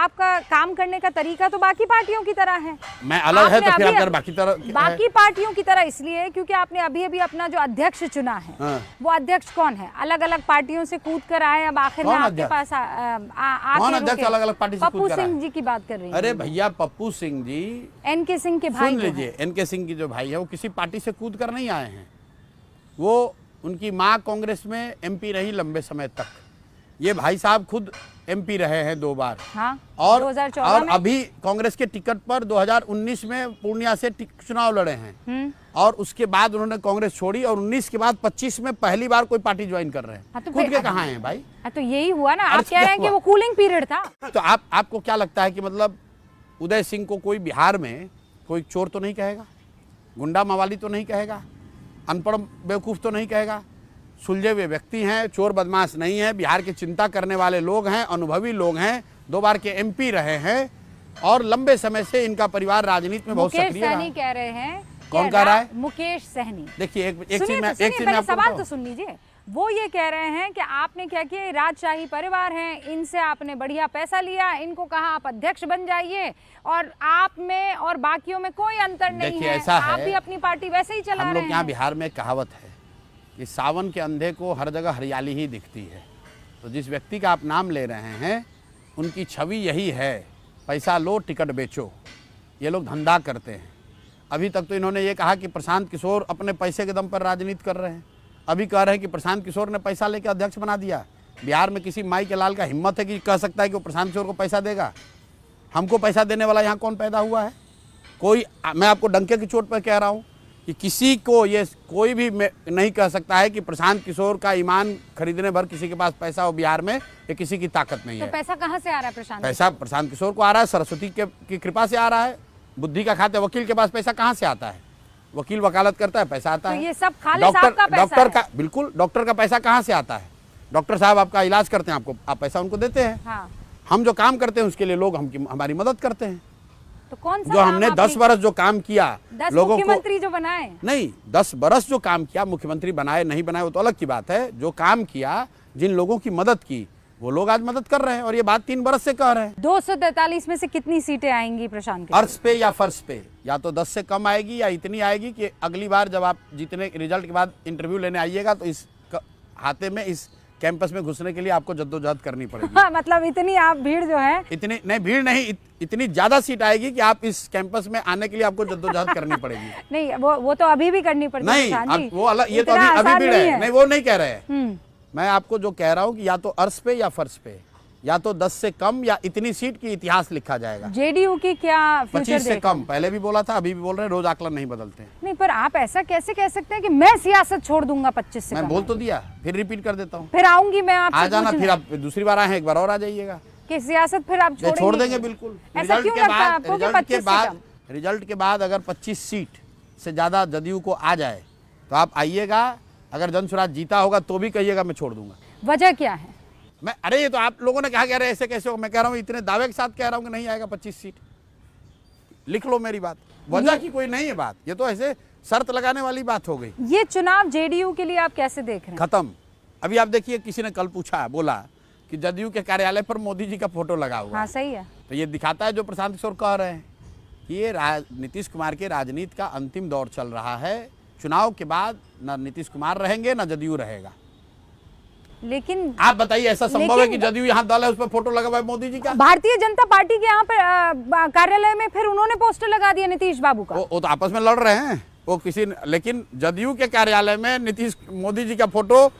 आपका काम करने का तरीका तो बाकी पार्टियों की तरह है। मैं अलग है तो फिर आप बाकी पार्टियों की तरह इसलिए क्योंकि आपने अभी अभी अपना जो अध्यक्ष चुना है, वो अध्यक्ष कौन है? अलग अलग पार्टियों से कूद कर आए, अब आखिर में आपके पास कौन अध्यक्ष अलग अलग पार्टी से कूद कर आए? पप्पू सिंह जी की बात कर रही हूँ। अरे भैया, पप्पू सिंह जी एनके सिंह के भाई, सुन लीजिए, एनके सिंह की जो भाई है वो किसी पार्टी से कूद कर नहीं आए हैं। वो उनकी माँ कांग्रेस में एमपी रही लंबे समय तक। ये भाई साहब खुद एमपी रहे हैं 2 बार। हाँ, और 2014 और अभी कांग्रेस के टिकट पर 2019 में पूर्णिया से चुनाव लड़े हैं। और उसके बाद उन्होंने कांग्रेस छोड़ी और 19 के बाद 25 में पहली बार कोई पार्टी ज्वाइन कर रहे हैं। हाँ, तो कूद के कहाँ हैं भाई? तो यही हुआ ना, आप कह रहे हैं कि वो कूलिंग पीरियड था। तो आपको क्या लगता है कि मतलब उदय सिंह को कोई बिहार में कोई चोर तो नहीं कहेगा, गुंडा मवाली तो नहीं कहेगा, अनपढ़ बेवकूफ़ तो नहीं कहेगा? सुलझे हुए व्यक्ति हैं, चोर बदमाश नहीं है, बिहार की चिंता करने वाले लोग हैं, अनुभवी लोग हैं, 2 बार के एमपी रहे हैं और लंबे समय से इनका परिवार राजनीति में बहुत सक्रिय रहा है। कह रहे हैं, कौन कह रहा है? मुकेश सहनी। देखिए एक चीज में सवाल तो सुन लीजिए। वो ये कह रहे हैं कि आपने क्या किया, राजशाही परिवार हैं, इनसे आपने बढ़िया पैसा लिया, इनको कहा आप अध्यक्ष बन जाइए और आप में और बाकियों में कोई अंतर नहीं है, ऐसा आप भी अपनी पार्टी वैसे ही चला रहे हैं। हम लोग यहाँ बिहार में कहावत है कि सावन के अंधे को हर जगह हरियाली ही दिखती है। तो जिस व्यक्ति का आप नाम ले रहे हैं उनकी छवि यही है, पैसा लो टिकट बेचो। ये लोग धंधा करते हैं। अभी तक तो इन्होंने ये कहा कि प्रशांत किशोर अपने पैसे के दम पर राजनीति कर रहे हैं। अभी कह रहे हैं कि प्रशांत किशोर ने पैसा लेकर अध्यक्ष बना दिया। बिहार में किसी माई के लाल का हिम्मत है कि कह सकता है कि वो प्रशांत किशोर को पैसा देगा? हमको पैसा देने वाला यहाँ कौन पैदा हुआ है? कोई, मैं आपको डंके की चोट पर कह रहा हूँ कि किसी को ये कोई भी नहीं कह सकता है कि प्रशांत किशोर का ईमान खरीदने भर किसी के पास पैसा हो बिहार में, ये किसी की ताकत नहीं है। तो पैसा कहाँ से आ रहा है प्रशांत? पैसा प्रशांत किशोर को आ रहा है, सरस्वती की कृपा से आ रहा है। बुद्धि का खाते वकील के पास पैसा कहाँ से आता है? वकील वकालत करता है, पैसा आता है। तो ये सब खाली साहब का पैसा डॉक्टर है। का, बिल्कुल, डॉक्टर का पैसा कहाँ से आता है? डॉक्टर साहब आपका इलाज करते हैं, आपको आप पैसा उनको देते हैं। हाँ। हम जो काम करते हैं उसके लिए लोग हमारी मदद करते हैं। तो कौन सा जो हमने 10 बरस जो काम किया, 10 लोगों को मुख्यमंत्री जो बनाए नहीं, 10 बरस जो काम किया, मुख्यमंत्री बनाए नहीं बनाए वो तो अलग की बात है। जो काम किया, जिन लोगों की मदद की, वो लोग आज मदद कर रहे हैं और ये बात 3 बरस से कह रहे हैं। 243 में से कितनी सीटें आएंगी प्रशांत के? अर्श पे या फर्श पे, या तो 10 से कम आएगी या इतनी आएगी कि अगली बार जब आप जीतने रिजल्ट के बाद इंटरव्यू लेने आइएगा तो इस हाथे में, इस कैंपस में घुसने के लिए आपको जद्दोजहद करनी पड़ेगी। हाँ, मतलब इतनी आप भीड़ जो है, इतनी नहीं, भीड़ नहीं, इतनी ज्यादा सीट आएगी कि आप इस कैंपस में आने के लिए आपको जद्दोजहद करनी पड़ेगी। नहीं, वो तो अभी भी करनी पड़ती है। नहीं, वो अलग, ये तो अभी भीड़ है। नहीं, वो नहीं कह रहे हैं। मैं आपको जो कह रहा हूँ कि या तो अर्श पे या फर्श पे, या तो 10 से कम या इतनी सीट की इतिहास लिखा जाएगा। जेडीयू की क्या 25 से कम, पहले भी बोला था, अभी भी बोल रहे हैं, रोज आकलन नहीं बदलते। नहीं, पर आप ऐसा कैसे कह सकते हैं कि मैं सियासत छोड़ दूंगा 25 से? मैं बोल तो दिया, फिर रिपीट कर देता हूँ। फिर आऊंगी मैं, आप आ जाना, फिर आप दूसरी बार आए, एक बार और आ जाइएगा। कि सियासत फिर आप छोड़ देंगे? बिल्कुल। रिजल्ट के बाद अगर 25 सीट से ज्यादा जदयू को आ जाए तो आप आइएगा। अगर जनसुराज जीता होगा तो भी कहिएगा मैं छोड़ दूंगा। वजह क्या है? अरे ये तो आप लोगों ने कहा, कह रहे ऐसे कैसे हो? मैं कह रहा हूँ इतने दावे के साथ कह रहा हूँ कि नहीं आएगा 25 सीट। लिख लो मेरी बात, वजह की कोई नहीं है बात, ये तो ऐसे शर्त लगाने वाली बात हो गई। ये चुनाव जेडीयू के लिए आप कैसे देख रहे हैं? खत्म। अभी आप देखिए, किसी ने कल पूछा, बोला कि जदयू के कार्यालय पर मोदी जी का फोटो लगा हुआ। हाँ, सही है। तो ये दिखाता है जो प्रशांत किशोर कह रहे हैं कि ये नीतीश कुमार के राजनीति का अंतिम दौर चल रहा है। चुनाव के बाद न नीतीश कुमार रहेंगे न जदयू रहेगा। लेकिन आप बताइए, ऐसा संभव है कि जदयू यहाँ दल है उस पर फोटो लगा हुआ है मोदी जी का? भारतीय जनता पार्टी के यहाँ पर कार्यालय में फिर उन्होंने पोस्टर लगा दिया नीतीश बाबू का। वो तो आपस में लड़ रहे हैं वो किसी, लेकिन जदयू के कार्यालय में नीतीश मोदी जी का फोटो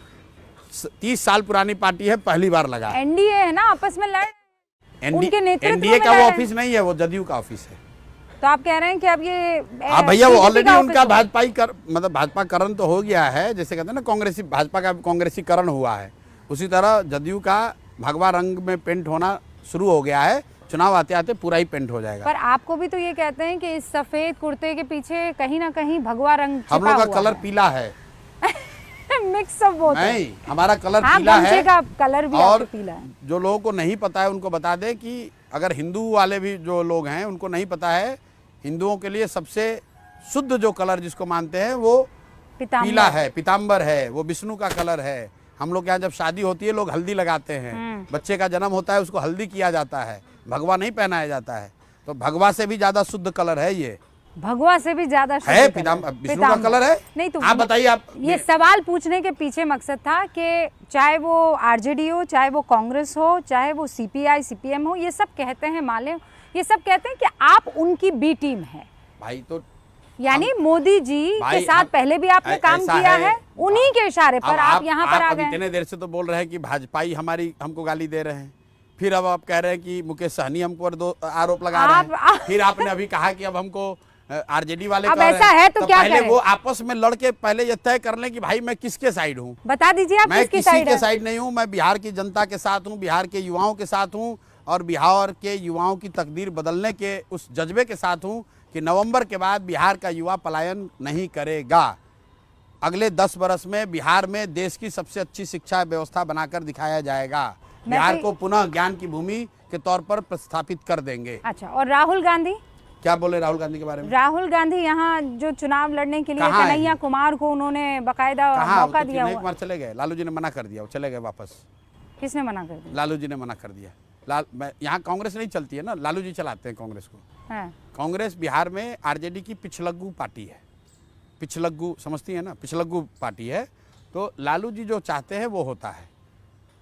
30 साल पुरानी पार्टी है, पहली बार लगा। एनडीए है ना, आपस में लड़, उनके नेतृत्व एनडीए का वो ऑफिस नहीं है, वो जदयू का ऑफिस है। तो आप कह रहे हैं कि अब ये भैया वो ऑलरेडी उनका मतलब भाजपाकरण तो हो गया है, जैसे कहते हैं ना कांग्रेसी, भाजपा का कांग्रेसीकरण हुआ है, उसी तरह जदयू का भगवा रंग में पेंट होना शुरू हो गया है। चुनाव आते आते पूरा ही पेंट हो जाएगा। पर आपको भी तो ये कहते हैं कि इस सफेद कुर्ते के पीछे कहीं ना कहीं भगवा रंग छिपा हम लोग का कलर पीला है। मिक्स ऑफ बोथ नहीं, हमारा कलर हाँ, पीला है का कलर भी और पीला है। जो लोगों को नहीं पता है उनको बता दे कि अगर हिंदू वाले भी जो लोग हैं उनको नहीं पता है, हिंदुओं के लिए सबसे शुद्ध जो कलर जिसको मानते हैं वो पीला है, पीताम्बर है, वो विष्णु का कलर है। हम लोग यहाँ जब शादी होती है लोग हल्दी लगाते हैं, बच्चे का जन्म होता है उसको हल्दी किया जाता है, भगवा नहीं पहनाया जाता है। तो भगवा से भी ज्यादा शुद्ध कलर है ये, भगवा से भी ज्यादा शुद्ध है कलर। विष्णु का कलर है। नहीं तो आप बताइए, आप ये सवाल पूछने के पीछे मकसद था कि चाहे वो आरजेडी हो, चाहे वो कांग्रेस हो, चाहे वो सीपीआई सीपीएम हो, ये सब कहते हैं माले, ये सब कहते हैं कि आप उनकी बी टीम है भाई। तो यानी मोदी जी के साथ पहले भी आपने काम किया है, उन्हीं के इशारे पर आप यहाँ पर आ गए। इतने देर से तो बोल रहे हैं कि भाजपाई हमारी हमको गाली दे रहे हैं, फिर अब आप कह रहे हैं कि मुकेश सहनी हमको आरोप लगा रहे हैं, फिर आपने अभी कहा कि अब हमको आरजेडी वाले अब ऐसा है तो क्या पहले करें? वो आपस में लड़के पहले ये तय कर लें कि भाई मैं किसके साइड हूँ। बता दीजिए आप मैं किसकी किसी साइड के है? साइड नहीं हूँ, मैं बिहार की जनता के साथ हूँ, बिहार के युवाओं के साथ हूँ और बिहार के युवाओं की तकदीर बदलने के उस जज्बे के साथ हूँ कि नवंबर के बाद बिहार का युवा पलायन नहीं करेगा। अगले 10 वर्ष में बिहार में देश की सबसे अच्छी शिक्षा व्यवस्था बनाकर दिखाया जाएगा। बिहार को पुनः ज्ञान की भूमि के तौर पर प्रस्थापित कर देंगे। अच्छा, और राहुल गांधी क्या बोले राहुल गांधी के बारे में? राहुल गांधी यहाँ जो चुनाव लड़ने के लिए कहाँ है? कन्हैया कुमार को उन्होंने बकायदा कहाँ? मौका तो दिया कन्हैया हुआ। कुमार चले गए, लालू जी ने मना कर दिया, वो चले गए वापस। किसने मना कर दिया? लालू जी ने मना कर दिया। यहाँ कांग्रेस नहीं चलती है ना, लालू जी चलाते हैं कांग्रेस को। हाँ। कांग्रेस बिहार में आरजेडी की पिछलग्गू पार्टी है। पिछलग्गू समझती है ना, पिछलग्गू पार्टी है। तो लालू जी जो चाहते हैं वो होता है।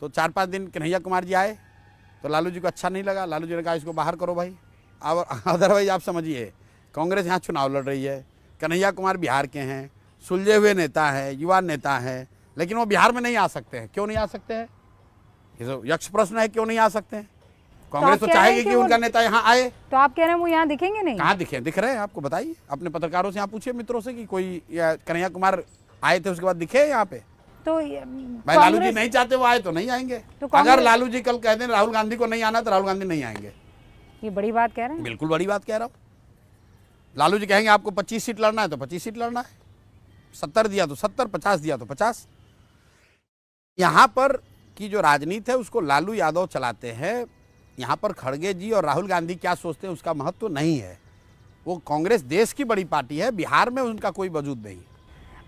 तो 4-5 दिन कन्हैया कुमार जी आए तो लालू जी को अच्छा नहीं लगा, लालू जी ने कहा इसको बाहर करो भाई। और अदरवाइज आप समझिए, कांग्रेस यहाँ चुनाव लड़ रही है, कन्हैया कुमार बिहार के हैं, सुलझे हुए नेता हैं, युवा नेता हैं, लेकिन वो बिहार में नहीं आ सकते हैं। क्यों नहीं आ सकते हैं? ये तो यक्ष प्रश्न है, क्यों नहीं आ सकते हैं? कांग्रेस तो कह रहे हैं चाहेगी कि कि वो- उनका नेता यहाँ आए। तो आप कह रहे हैं वो यहाँ दिखेंगे नहीं? कहाँ दिखे? दिख रहे हैं आपको, बताइए अपने पत्रकारों से, यहाँ पूछिए मित्रों से कि कोई कन्हैया कुमार आए थे उसके बाद दिखे यहाँ पे? तो भाई लालू जी नहीं चाहते वो आए तो नहीं आएंगे। तो अगर लालू जी कल कह दें राहुल गांधी को नहीं आना तो राहुल गांधी नहीं आएंगे। ये बड़ी बात कह रहे हैं। बिल्कुल बड़ी बात कह रहा हूँ। लालू जी कहेंगे आपको 25 सीट लड़ना है तो 25 सीट लड़ना है, 70 दिया तो 70, 50 दिया तो 50। यहाँ पर की जो राजनीति है उसको लालू यादव चलाते हैं। यहाँ पर खड़गे जी और राहुल गांधी क्या सोचते हैं उसका महत्व नहीं है। वो कांग्रेस देश की बड़ी पार्टी है, बिहार में उनका कोई वजूद नहीं।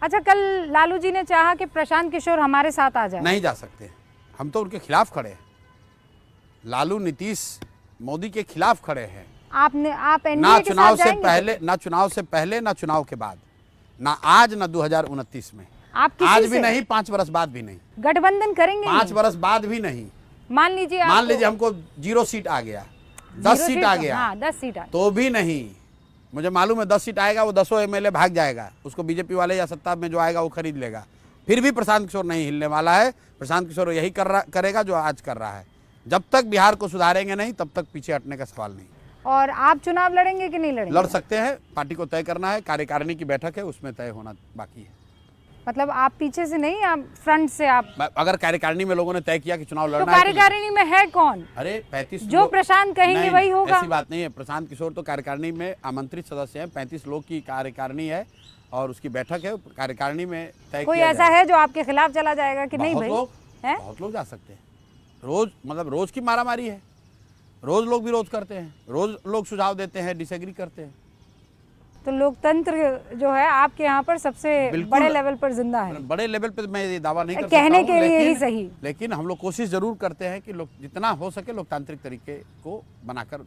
अच्छा, कल लालू जी ने चाहा कि प्रशांत किशोर हमारे साथ आ जाए। नहीं जा सकते, हम तो उनके खिलाफ खड़े हैं। लालू नीतीश मोदी के खिलाफ खड़े हैं। आप ना एनडीए के चुनाव साथ से जाएंगे? पहले, ना चुनाव से पहले, ना चुनाव के बाद, ना आज, ना 2029 में। आप किसी आज भी से नहीं, 5 वर्ष बाद भी नहीं, गठबंधन करेंगे? 5 वर्ष बाद भी नहीं। मान लीजिए मान लीजिए हमको 0 सीट आ गया, 10 सीट आ गया, हाँ 10 सीट आ तो भी नहीं। मुझे मालूम है 10 सीट आएगा, वो 10 एमएलए भाग जाएगा, उसको बीजेपी वाले या सत्ता में जो आएगा वो खरीद लेगा। फिर भी प्रशांत किशोर नहीं हिलने वाला है। प्रशांत किशोर यही करेगा जो आज कर रहा है। जब तक बिहार को सुधारेंगे नहीं तब तक पीछे हटने का सवाल नहीं। और आप चुनाव लड़ेंगे कि नहीं लड़ेंगे? लड़ सकते हैं, पार्टी को तय करना है, कार्यकारिणी की बैठक है उसमें तय होना बाकी है। मतलब आप पीछे से नहीं, आप फ्रंट से आप? अगर कार्यकारिणी में लोगों ने तय किया कि चुनाव तो लड़ना है कार्यकारिणी में है कौन? अरे 35 जो प्रशांत कहेंगे नहीं, वही होगा। ऐसी बात नहीं है। प्रशांत किशोर तो कार्यकारिणी में आमंत्रित सदस्य हैं। 35 लोग की कार्यकारिणी है और उसकी बैठक है, कार्यकारिणी में तय कोई किया ऐसा जाएगा। है जो आपके खिलाफ चला जाएगा कि नहीं भाई? हैं? बहुत लोग जा सकते हैं। रोज मतलब रोज की मारामारी है, रोज लोग विरोध करते हैं, रोज लोग सुझाव देते हैं, डिसएग्री करते हैं। तो लोकतंत्र जो है आपके यहाँ पर सबसे बिल्कुल। बड़े लेवल पर जिंदा है। बड़े लेवल पे मैं ये दावा नहीं कर कहने सकता हूं, के लिए ही लेकिन- सही। लेकिन हम लोग कोशिश जरूर करते हैं कि लोग जितना हो सके लोकतांत्रिक तरीके को बनाकर